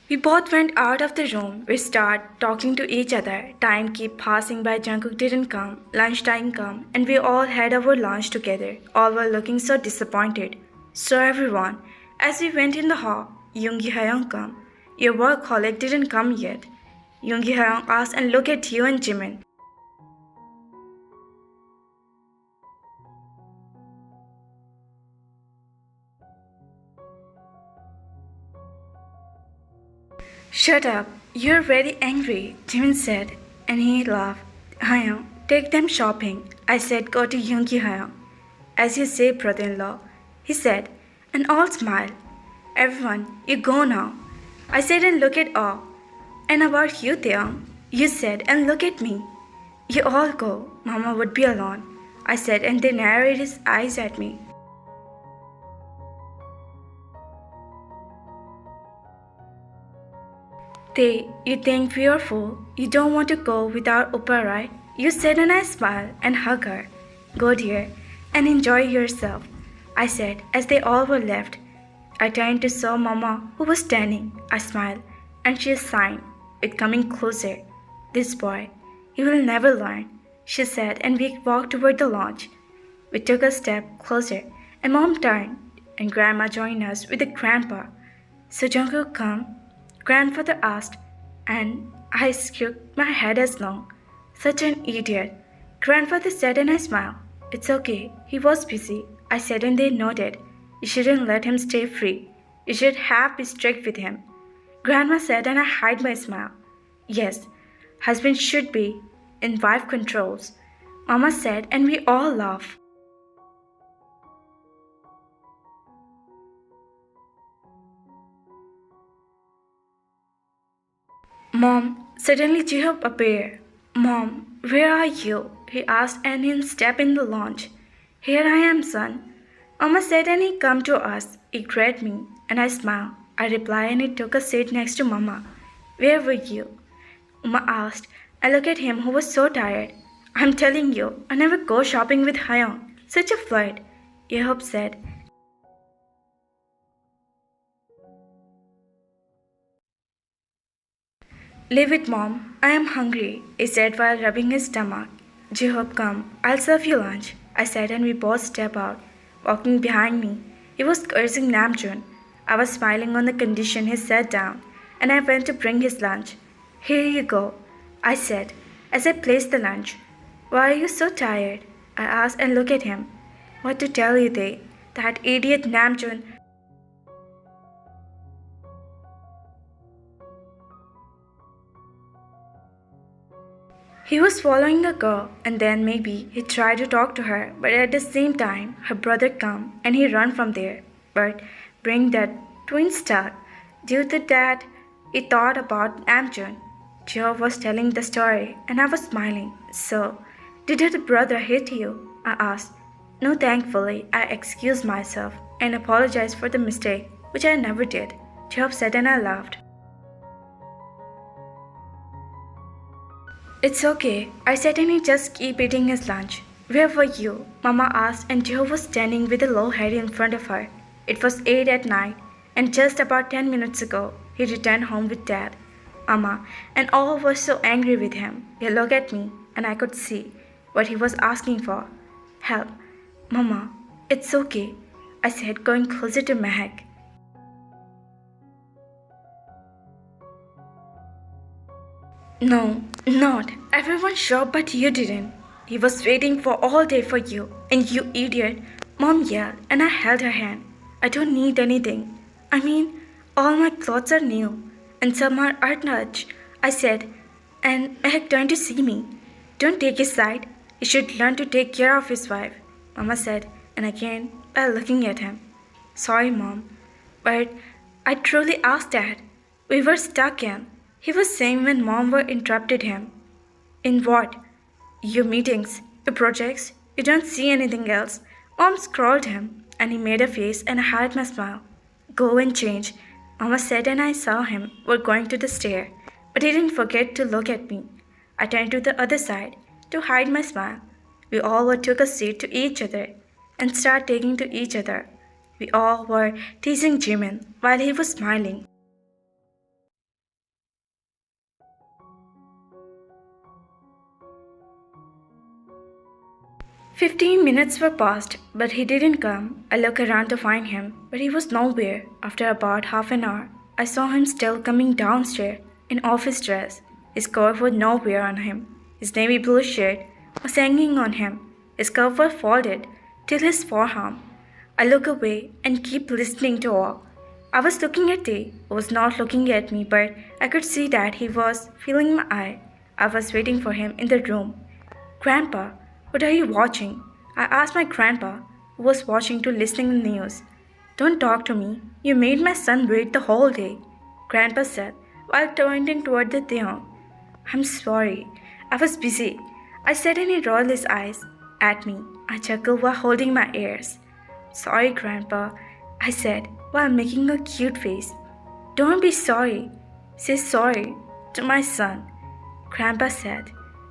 We both went out of the room. We started talking to each other. Time kept passing by. Jungkook didn't come. Lunchtime come, and we all had our lunch together. All were looking so disappointed. So everyone, as we went in the hall, Yoongi Hyung come. Your workaholic didn't come yet. Yoongi Hyung asked and looked at you and Jimin. Shut up, you're very angry, Jimin said, and he laughed. Hyung, take them shopping. I said, go to Yoongi Hyung. As you say, brother-in-law, he said, and all smiled. Everyone, you go now. I said and look at all. And about you, Taeyoung, you said and look at me. You all go, Mama would be alone. I said and they narrowed his eyes at me. They, you think we are full? You don't want to go without Uppa, right? You said and I smiled and hugged her. Go dear, and enjoy yourself, I said as they all were left. I turned to saw Mama who was standing. I smiled and she signed with coming closer. This boy, he will never learn, she said and we walked toward the launch. We took a step closer and Mom turned and Grandma joined us with the grandpa. So Jungkook come? Grandfather asked, and I shook my head as long. Such an idiot. Grandfather said and I smiled. It's okay, he was busy. I said and they nodded. You shouldn't let him stay free. You should have been strict with him. Grandma said and I hid my smile. Yes, husband should be in wife controls. Mama said and we all laughed. Mom, suddenly Jacob appeared. Mom, where are you? He asked and he stepped in the lounge. Here I am, son. Mama said and he come to us. He greeted me and I smiled. I replied and he took a seat next to Mama. Where were you? Mama asked. I looked at him who was so tired. I'm telling you, I never go shopping with Hyung. Such a flirt, Jacob said. Leave it, Mom. I am hungry, he said while rubbing his stomach. Jacob, come. I'll serve you lunch, I said and we both stepped out. Walking behind me, he was cursing Namjoon. I was smiling on the condition he sat down, and I went to bring his lunch. Here you go, I said, as I placed the lunch. Why are you so tired? I asked and looked at him. What to tell you, they? That idiot Namjoon. He was following a girl and then maybe he tried to talk to her, but at the same time her brother come and he run from there. But bring that twin star. Due to that, he thought about Amjun. Joe was telling the story and I was smiling. So, did your brother hit you? I asked. No, thankfully, I excused myself and apologized for the mistake, which I never did. Joe said and I laughed. It's okay, I said and he just keep eating his lunch. Where were you? Mama asked and Joe was standing with a low head in front of her. It was 8 at night and just about 10 minutes ago he returned home with Dad. Mama and all were so angry with him. He looked at me and I could see what he was asking for. Help. Mama, it's okay, I said going closer to Mehak. No, not. Everyone showed but you didn't. He was waiting for all day for you. And you idiot. Mom yelled and I held her hand. I don't need anything. I mean, all my clothes are new. And some are untouched, I said. And Mehak turned to see me. Don't take his side. He should learn to take care of his wife, Mama said. And again, by looking at him. Sorry, Mom. But I truly asked Dad. We were stuck in. He was saying when Mom were interrupted him. In what? Your meetings, your projects, you don't see anything else. Mom scrawled him and he made a face and I hid my smile. Go and change, Mama said and I saw him were going to the stair. But he didn't forget to look at me. I turned to the other side to hide my smile. We all took a seat to each other and started taking to each other. We all were teasing Jimin while he was smiling. 15 minutes were passed, but he didn't come. I looked around to find him, but he was nowhere. After about half an hour, I saw him still coming downstairs in office dress. His coat was nowhere on him. His navy blue shirt was hanging on him. His scarf was folded till his forearm. I look away and keep listening to all. I was looking at Tay, who was not looking at me, but I could see that he was feeling my eye. I was waiting for him in the room. Grandpa, what are you watching? I asked my grandpa, who was watching to listening to the news. Don't talk to me. You made my son wait the whole day, Grandpa said, while pointing toward the Theon. I'm sorry. I was busy, I said, and he rolled his eyes at me. I chuckled while holding my ears. Sorry, Grandpa, I said, while making a cute face. Don't be sorry. Say sorry to my son, Grandpa said,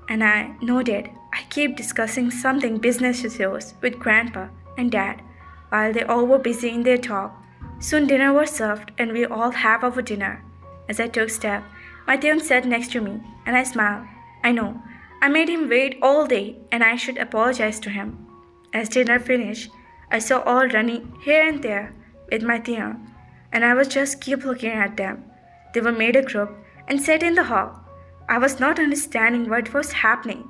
and I nodded. I kept discussing something business issues with Grandpa and Dad while they all were busy in their talk. Soon dinner was served and we all had our dinner. As I took step, my Theon sat next to me and I smiled. I know, I made him wait all day and I should apologize to him. As dinner finished, I saw all running here and there with my Theon, and I was just keep looking at them. They were made a group and sat in the hall. I was not understanding what was happening.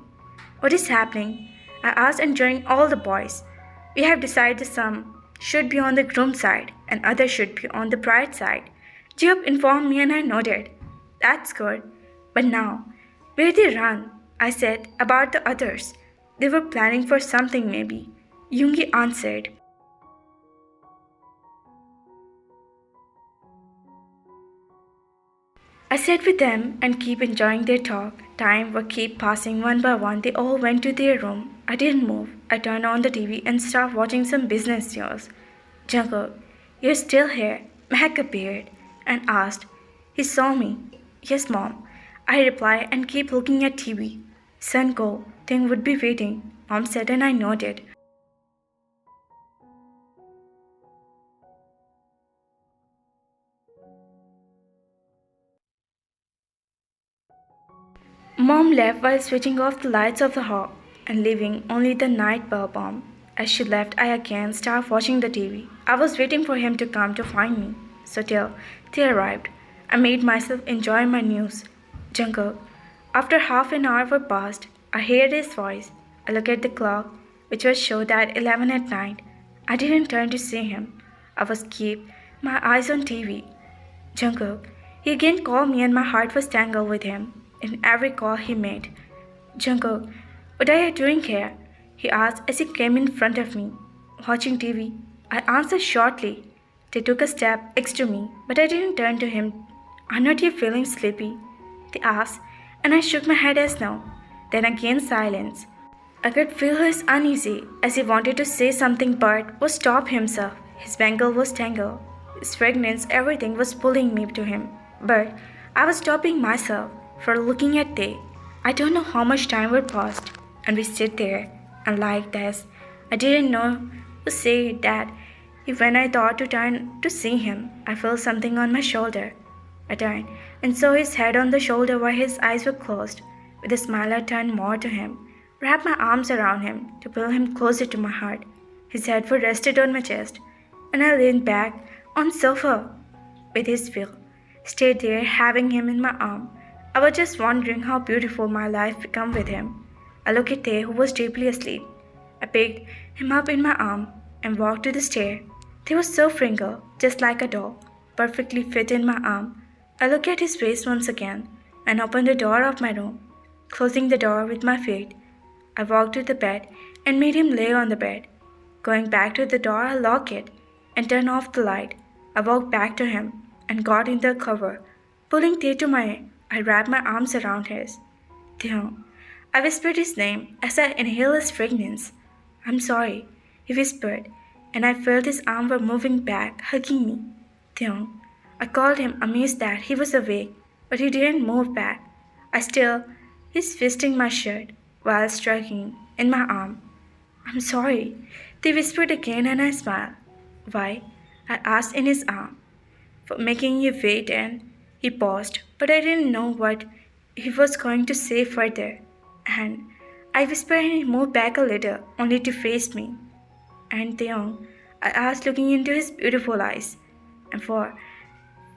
What is happening? I asked and joined all the boys. We have decided some should be on the groom side and others should be on the bride side. Jeop informed me and I nodded. That's good. But now, where they run? I said about the others. They were planning for something maybe. Yoongi answered. I sat with them and keep enjoying their talk. Time would keep passing one by one. They all went to their room. I didn't move. I turned on the TV and started watching some business news. Jungkook, you're still here? Mac appeared and asked. He saw me. Yes, Mom. I replied and kept looking at TV. Son, go. Thing would be waiting, Mom said and I nodded. Mom left while switching off the lights of the hall and leaving only the night bulb on. As she left, I again started watching the TV. I was waiting for him to come to find me. So till they arrived, I made myself enjoy my news. Jungkook. After half an hour were passed, I heard his voice. I looked at the clock, which was showed at 11 at night. I didn't turn to see him. I was keep my eyes on TV. Jungkook. He again called me and my heart was tangled with him in every call he made. Jungkook, what are you doing here? He asked as he came in front of me. Watching TV. I answered shortly. They took a step next to me, but I didn't turn to him. Aren't you feeling sleepy? They asked, and I shook my head as no. Then again silence. I could feel his uneasy as he wanted to say something but would stop himself. His bangle was tangled. His fragrance, everything was pulling me to him. But I was stopping myself for looking at Tay. I don't know how much time would pass, and we sit there, and like this, I didn't know to say that. When I thought to turn to see him, I felt something on my shoulder. I turned and saw his head on the shoulder while his eyes were closed. With a smile, I turned more to him, wrapped my arms around him to pull him closer to my heart. His head was rested on my chest, and I leaned back on the sofa with his feel. Stayed there, having him in my arm. I was just wondering how beautiful my life became with him. I looked at Tay, who was deeply asleep. I picked him up in my arm and walked to the stair. They was so wrinkled, just like a doll, perfectly fit in my arm. I looked at his face once again and opened the door of my room, closing the door with my feet. I walked to the bed and made him lay on the bed. Going back to the door, I locked it and turned off the light. I walked back to him and got in the cover. Pulling Tay to my I wrapped my arms around his. Theo. I whispered his name as I inhaled his fragrance. I'm sorry, he whispered, and I felt his arms were moving back, hugging me. Theo. I called him, amazed that he was awake, but he didn't move back. He's fisting my shirt while stroking in my arm. I'm sorry, they whispered again, and I smiled. Why? I asked in his arm. For making you wait, and he paused, but I didn't know what he was going to say further, and I whispered and he moved back a little, only to face me. And Taeyong, I asked, looking into his beautiful eyes, and for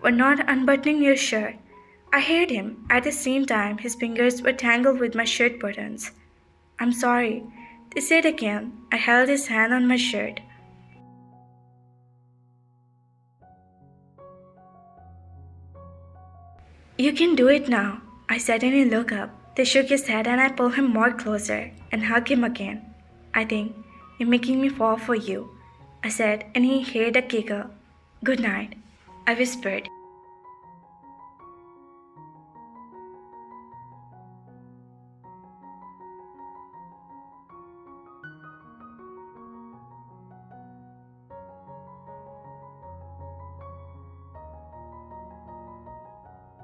not unbuttoning your shirt. I hate him. At the same time, his fingers were tangled with my shirt buttons. I'm sorry. They said again. I held his hand on my shirt. You can do it now, I said, and he looked up. They shook his head and I pulled him more closer and hugged him again. I think you're making me fall for you, I said, and he heard a giggle. Good night, I whispered.